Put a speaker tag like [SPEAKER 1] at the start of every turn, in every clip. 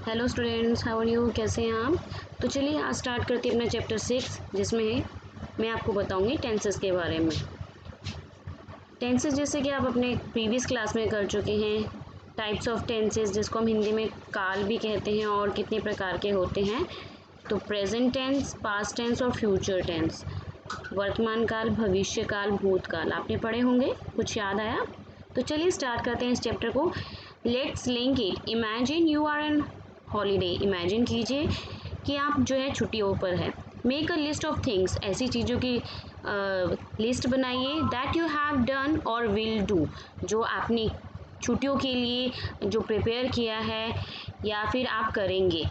[SPEAKER 1] Hello students, how are you? कैसे हैं आप? तो चलिए आज स्टार्ट करते हैं अपना चैप्टर 6, जिसमें मैं आपको बताऊंगी टेंसेस के बारे में। टेंसेस जैसे कि आप अपने प्रीवियस क्लास में कर चुके हैं। टाइप्स ऑफ टेंसेस, जिसको हम हिंदी में काल भी कहते हैं, और कितने प्रकार के होते हैं। तो प्रेजेंट टेंस, पास्ट टेंस और फ्यूचर टेंस, वर्तमान काल, भविष्य काल, भूतकाल आपने पढ़े होंगे। कुछ याद आया? तो चलिए स्टार्ट करते हैं इस चैप्टर को। Let's link it. Imagine you are an holiday. Imagine कीजिए कि आप जो है छुट्टियों पर है। Make a list of things. ऐसी चीज़ों की लिस्ट बनाइए। दैट यू हैव डन और विल डू। जो आपने छुट्टियों के लिए जो प्रिपेयर किया है या फिर आप करेंगे।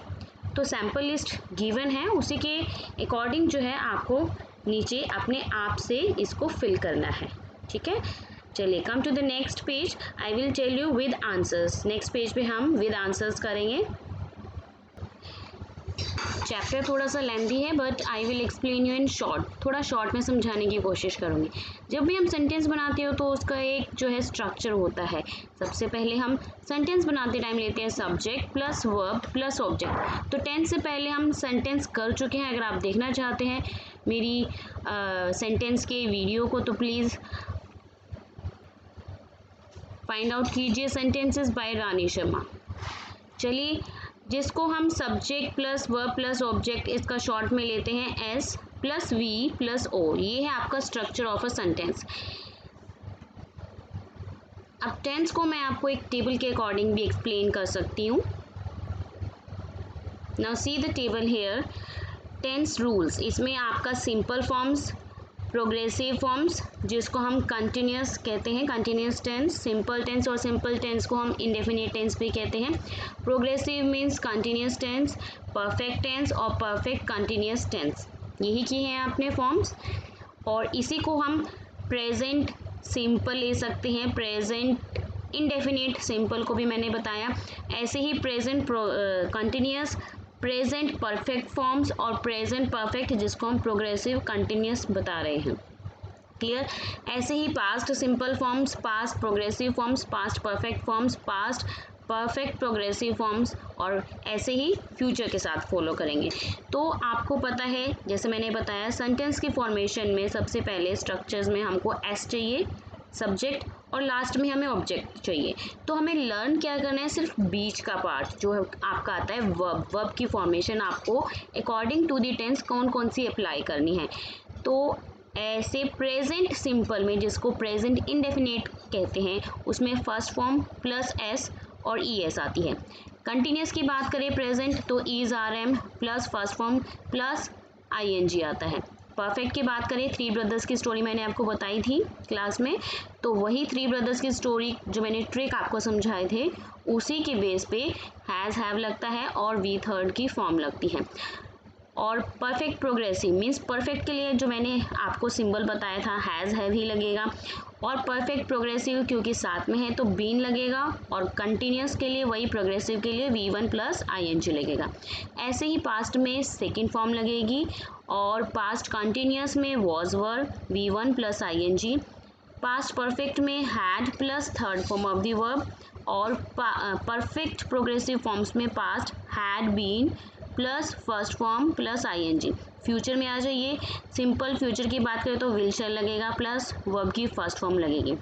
[SPEAKER 1] तो सैम्पल लिस्ट गिवन है, उसी के अकॉर्डिंग जो है आपको नीचे अपने आप से इसको फिल करना है। ठीक है, चलिए come to the next page. I will tell you with answers. Next page पे हम विद आंसर्स करेंगे। चैप्टर थोड़ा सा लेंथी है, but I will explain you in short. थोड़ा शॉर्ट में समझाने की कोशिश करूँगी। जब भी हम सेंटेंस बनाते हो तो उसका एक जो है स्ट्रक्चर होता है। सबसे पहले हम सेंटेंस बनाते टाइम लेते हैं subject plus verb plus object. तो टेंस से पहले हम सेंटेंस कर चुके हैं। अगर आप देखना चाहते हैं मेरी सेंटेंस के वीडियो को, तो प्लीज़ फाइंड आउट कीजिए सेंटेंसेस बाय रानी शर्मा। चलिए, जिसको हम subject plus verb plus object, इसका शॉर्ट में लेते हैं S plus V plus O. ये है आपका स्ट्रक्चर ऑफ अ सेंटेंस। अब टेंस को मैं आपको एक टेबल के अकॉर्डिंग भी एक्सप्लेन कर सकती हूँ। Now see the table here. Tense rules, इसमें आपका सिंपल फॉर्म्स, प्रोग्रेसिव फॉर्म्स जिसको हम कंटिन्यूस कहते हैं, कंटिन्यूस टेंस, सिंपल टेंस, और सिंपल टेंस को हम इंडेफिनिट टेंस भी कहते हैं। Progressive means continuous tense, perfect tense और परफेक्ट कंटिन्यूस टेंस, यही किए हैं आपने फॉर्म्स। और इसी को हम प्रेजेंट सिंपल ले सकते हैं, प्रेजेंट इंडेफिनिट सिंपल को भी मैंने बताया। ऐसे ही present continuous, present perfect forms और प्रेजेंट परफेक्ट जिसको हम प्रोग्रेसिव कंटिन्यूस बता रहे हैं। क्लियर? ऐसे ही past simple forms, past progressive forms, past perfect forms, past perfect progressive forms, और ऐसे ही फ्यूचर के साथ फॉलो करेंगे। तो आपको पता है, जैसे मैंने बताया, सेंटेंस की फॉर्मेशन में सबसे पहले स्ट्रक्चर्स में हमको एस चाहिए, सब्जेक्ट, और लास्ट में हमें ऑब्जेक्ट चाहिए। तो हमें लर्न क्या करना है, सिर्फ बीच का पार्ट जो है आपका आता है वर्ब। वर्ब की फॉर्मेशन आपको अकॉर्डिंग टू द टेंस कौन कौन सी अप्लाई करनी है। तो ऐसे प्रेजेंट सिंपल में, जिसको प्रेजेंट इंडेफिनिट कहते हैं, उसमें फर्स्ट फॉर्म प्लस एस और ई एस आती है। कंटिन्यूस की बात करें प्रेजेंट, तो is are am plus first form plus I N G आता है। परफेक्ट की बात करें, थ्री ब्रदर्स की स्टोरी मैंने आपको बताई थी क्लास में, तो वही थ्री ब्रदर्स की स्टोरी जो मैंने ट्रिक आपको समझाए थे, उसी के बेस पे हैज़ हैव लगता है और वी थर्ड की फॉर्म लगती है। और परफेक्ट प्रोग्रेसिव मीन्स परफेक्ट के लिए जो मैंने आपको सिंबल बताया था, हैज़ हैव ही लगेगा। और परफेक्ट प्रोग्रेसिव क्योंकि साथ में है तो बीन लगेगा, और कंटिन्यूस के लिए वही प्रोग्रेसिव के लिए V one plus I N G लगेगा। ऐसे ही पास्ट में सेकेंड फॉर्म लगेगी, और पास्ट कंटिन्यूस में was were V one plus I N G. Past perfect में had plus third form of the verb, और परफेक्ट प्रोग्रेसिव फॉर्म्स में past had been plus first form plus I N G. Future में आ जाइए, simple future की बात करें तो विल शैल लगेगा प्लस वर्ब की फर्स्ट फॉर्म लगेगी।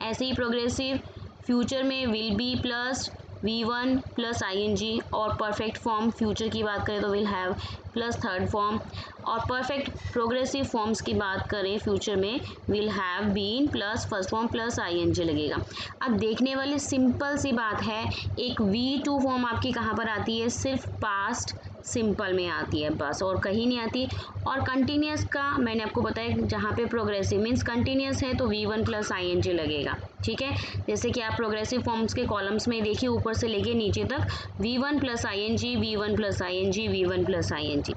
[SPEAKER 1] ऐसे ही प्रोग्रेसिव फ्यूचर में will be plus V one plus I N G, और परफेक्ट फॉर्म फ्यूचर की बात करें तो will have plus third form, और परफेक्ट प्रोग्रेसिव फॉर्म्स की बात करें फ्यूचर में will have been plus first form plus I N G लगेगा। अब देखने वाली सिंपल सी बात है, एक वी टू फॉर्म आपकी कहाँ पर आती है, सिर्फ पास्ट सिंपल में आती है बस, और कहीं नहीं आती। और कंटिन्यूस का मैंने आपको बताया, जहाँ पे प्रोग्रेसिव मीन्स कंटिन्यूस है तो V one plus I N G लगेगा। ठीक है, जैसे कि आप प्रोग्रेसिव फॉर्म्स के कॉलम्स में देखिए, ऊपर से लेके नीचे तक V one plus I N G, V one plus I N G, V one plus I N G.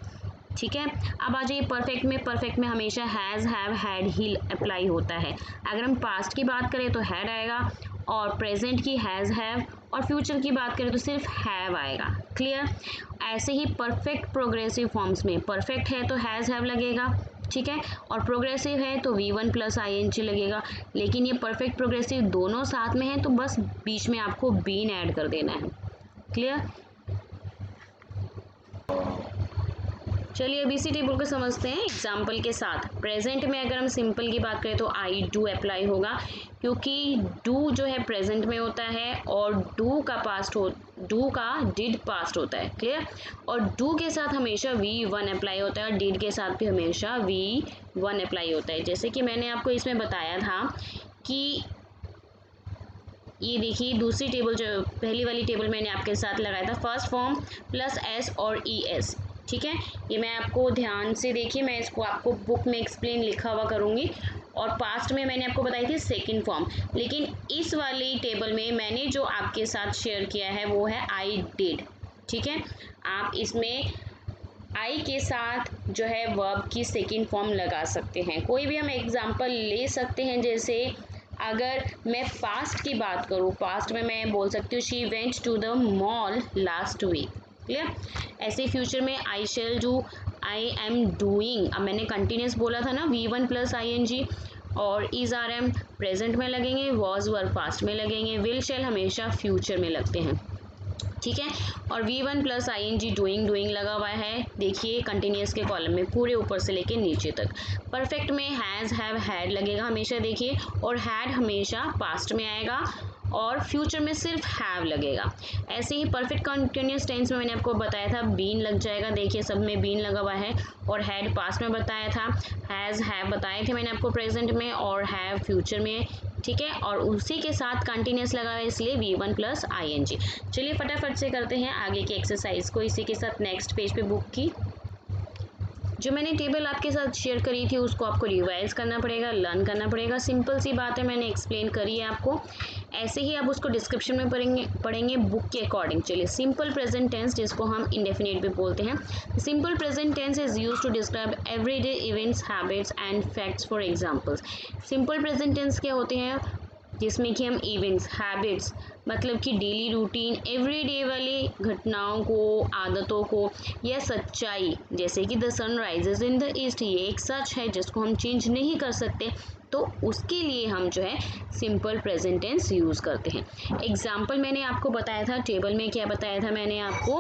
[SPEAKER 1] ठीक है, अब आ जाइए परफेक्ट में। परफेक्ट में हमेशा has have had he apply होता है। अगर हम पास्ट की बात करें तो हैड आएगा, और प्रेजेंट की हैज़ हैव, और फ्यूचर की बात करें तो सिर्फ हैव आएगा। क्लियर? ऐसे ही परफेक्ट प्रोग्रेसिव फॉर्म्स में परफेक्ट है तो हैज़ हैव लगेगा, ठीक है, और प्रोग्रेसिव है तो V one plus I N G लगेगा। लेकिन ये परफेक्ट प्रोग्रेसिव दोनों साथ में है तो बस बीच में आपको बीन ऐड कर देना है। क्लियर? चलिए अब इसी टेबल को समझते हैं एग्जाम्पल के साथ। प्रेजेंट में अगर हम सिंपल की बात करें तो आई डू अप्लाई होगा, क्योंकि डू जो है प्रेजेंट में होता है और डू का डिड पास्ट होता है। क्लियर? और डू के साथ हमेशा V1 अप्लाई होता है और डिड के साथ भी हमेशा V1 अप्लाई होता है। जैसे कि मैंने आपको इसमें बताया था कि ये देखिए दूसरी टेबल, जो पहली वाली टेबल मैंने आपके साथ लगाया था, फर्स्ट फॉर्म प्लस एस और ई एस। ठीक है, ये मैं आपको ध्यान से देखिए, मैं इसको आपको बुक में एक्सप्लेन लिखा हुआ करूँगी। और पास्ट में मैंने आपको बताई थी सेकंड फॉर्म, लेकिन इस वाली टेबल में मैंने जो आपके साथ शेयर किया है वो है आई डिड। ठीक है, आप इसमें आई के साथ जो है वर्ब की सेकंड फॉर्म लगा सकते हैं। कोई भी हम एग्जांपल ले सकते हैं, जैसे अगर मैं पास्ट की बात करूँ, पास्ट में मैं बोल सकती हूँ she went to the mall last week. Clear? ऐसे फ्यूचर में I shall do, I am doing. अब मैंने कंटिन्यूस बोला था ना, V1 प्लस ING, और इज आर एम प्रेजेंट में लगेंगे, वॉज वर्ब पास्ट में लगेंगे, विल शेल हमेशा फ्यूचर में लगते हैं। ठीक है, और V1 प्लस ING डूइंग लगा हुआ है, देखिए कंटिन्यूस के कॉलम में पूरे ऊपर से लेके नीचे तक। परफेक्ट में हैज़ हैव हैड लगेगा हमेशा, देखिए, और हैड हमेशा पास्ट में आएगा और फ्यूचर में सिर्फ हैव लगेगा। ऐसे ही परफेक्ट कंटिन्यूस टेंस में मैंने आपको बताया था बीन लग जाएगा, देखिए सब में बीन लगा हुआ है, और हैड पास्ट में बताया था, हैज़ हैव बताए थे मैंने आपको प्रेजेंट में, और हैव फ्यूचर में। ठीक है, और उसी के साथ कंटिन्यूस लगा है, इसलिए V1 प्लस ING। चलिए फटाफट से करते हैं आगे की एक्सरसाइज को। इसी के साथ नेक्स्ट पेज पे बुक की जो मैंने टेबल आपके साथ शेयर करी थी उसको आपको रिवाइज करना पड़ेगा, लर्न करना पड़ेगा। सिंपल सी बात है, मैंने एक्सप्लेन करी है आपको। ऐसे ही आप उसको डिस्क्रिप्शन में पढ़ेंगे बुक के अकॉर्डिंग। चलिए, सिंपल प्रेजेंट टेंस, जिसको हम इंडेफिनिट भी बोलते हैं। Simple present tense is used to describe everyday events, habits and facts. For examples, simple present tense क्या होते हैं, जिसमें कि हम इवेंट्स, हैबिट्स मतलब कि डेली रूटीन, एवरीडे वाली घटनाओं को, आदतों को, या सच्चाई, जैसे कि the sun rises in the east, ये एक सच है जिसको हम चेंज नहीं कर सकते, तो उसके लिए हम जो है सिंपल प्रेजेंट टेंस यूज़ करते हैं। एग्जाम्पल मैंने आपको बताया था, टेबल में क्या बताया था मैंने आपको,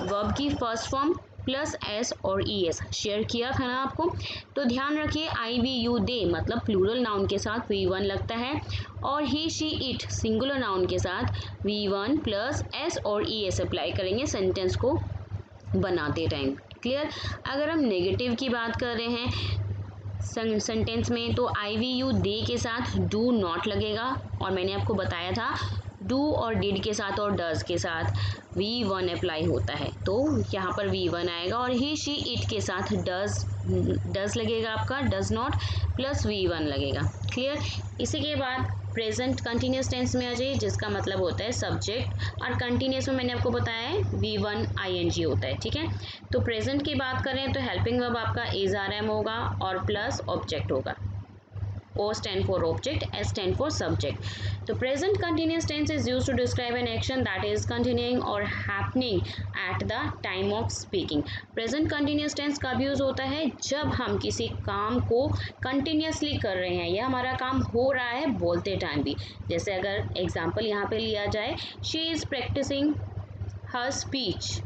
[SPEAKER 1] वर्ब की फर्स्ट फॉर्म प्लस एस और ES शेयर किया था ना आपको। तो ध्यान रखिए, आई वी यू दे मतलब प्लूरल नाउन के साथ V1 लगता है, और ही शी इट सिंगुलर नाउन के साथ V1 प्लस एस और ES अप्लाई करेंगे सेंटेंस को बनाते टाइम। क्लियर? अगर हम नेगेटिव की बात कर रहे हैं सेंटेंस में, तो आई वी यू दे के साथ डू नॉट लगेगा, और मैंने आपको बताया था डू और डिड के साथ और डज के साथ V1 अप्लाई होता है, तो यहाँ पर V1 आएगा। और ही शी इट के साथ डज लगेगा आपका, डज नॉट प्लस V1 लगेगा। क्लियर? इसी के बाद प्रेजेंट कंटिन्यूस टेंस में आ जाइए, जिसका मतलब होता है सब्जेक्ट, और कंटिन्यूस में मैंने आपको बताया है V1 ING होता है। ठीक है, तो प्रेजेंट की बात करें तो हेल्पिंग वर्ब आपका इज आर एम होगा और प्लस ऑब्जेक्ट होगा। O stand for object, S stand for subject. तो present continuous tense is used to describe an action that is continuing or happening at the time of speaking. Present continuous tense कब use होता है, जब हम किसी काम को continuously कर रहे हैं या हमारा काम हो रहा है बोलते टाइम भी। जैसे अगर एग्जाम्पल यहाँ पे लिया जाए, she is practicing her speech,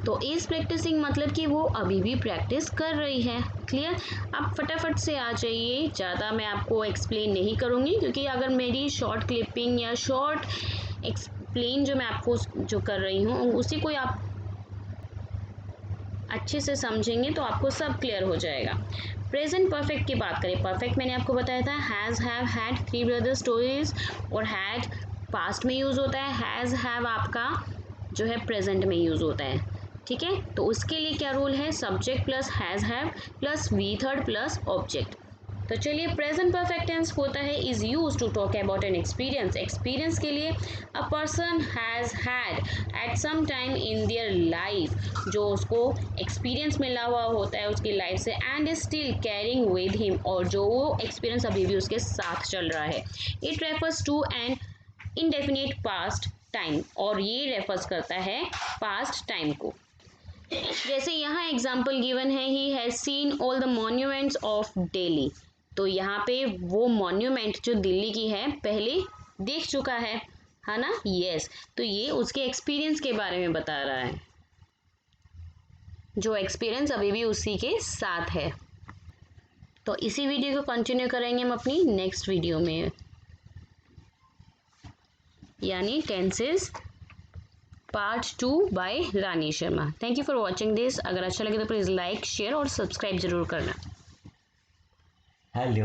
[SPEAKER 1] तो इज प्रैक्टिसिंग मतलब कि वो अभी भी प्रैक्टिस कर रही है। क्लियर? आप फटाफट से आ जाइए, ज़्यादा मैं आपको एक्सप्लेन नहीं करूँगी, क्योंकि अगर मेरी शॉर्ट क्लिपिंग या शॉर्ट एक्सप्लेन जो मैं आपको जो कर रही हूँ उसी को आप अच्छे से समझेंगे तो आपको सब क्लियर हो जाएगा। प्रेजेंट परफेक्ट की बात करें, परफेक्ट मैंने आपको बताया था has have had, three brother stories, और हैड पास्ट में यूज़ होता है, हैज़ हैव आपका जो है प्रेजेंट में यूज़ होता है। ठीक है, तो उसके लिए क्या रूल है, subject plus has have plus V3 plus object. तो चलिए, प्रेजेंट परफेक्ट टेंस होता है is use to talk about an experience, experience के लिए a person has had at some time in their life, जो उसको एक्सपीरियंस मिला हुआ होता है उसकी लाइफ से, and is still carrying with him, और जो वो एक्सपीरियंस अभी भी उसके साथ चल रहा है। It refers to an indefinite past time, और ये रेफर्स करता है पास्ट टाइम को। जैसे यहाँ एग्जाम्पल गिवन है, he has seen all the monuments of Delhi, तो यहाँ पे वो मॉन्यूमेंट जो दिल्ली की है पहले देख चुका है ना, यस, तो ये उसके एक्सपीरियंस के बारे में बता रहा है। जो एक्सपीरियंस अभी भी उसी के साथ है। तो इसी वीडियो को कंटिन्यू करेंगे हम अपनी नेक्स्ट वीडियो में, यानी tenses part 2 by Rani Sharma. Thank you for watching this. अगर अच्छा लगे तो प्लीज़ लाइक, शेयर और सब्सक्राइब जरूर करना।
[SPEAKER 2] हेलो।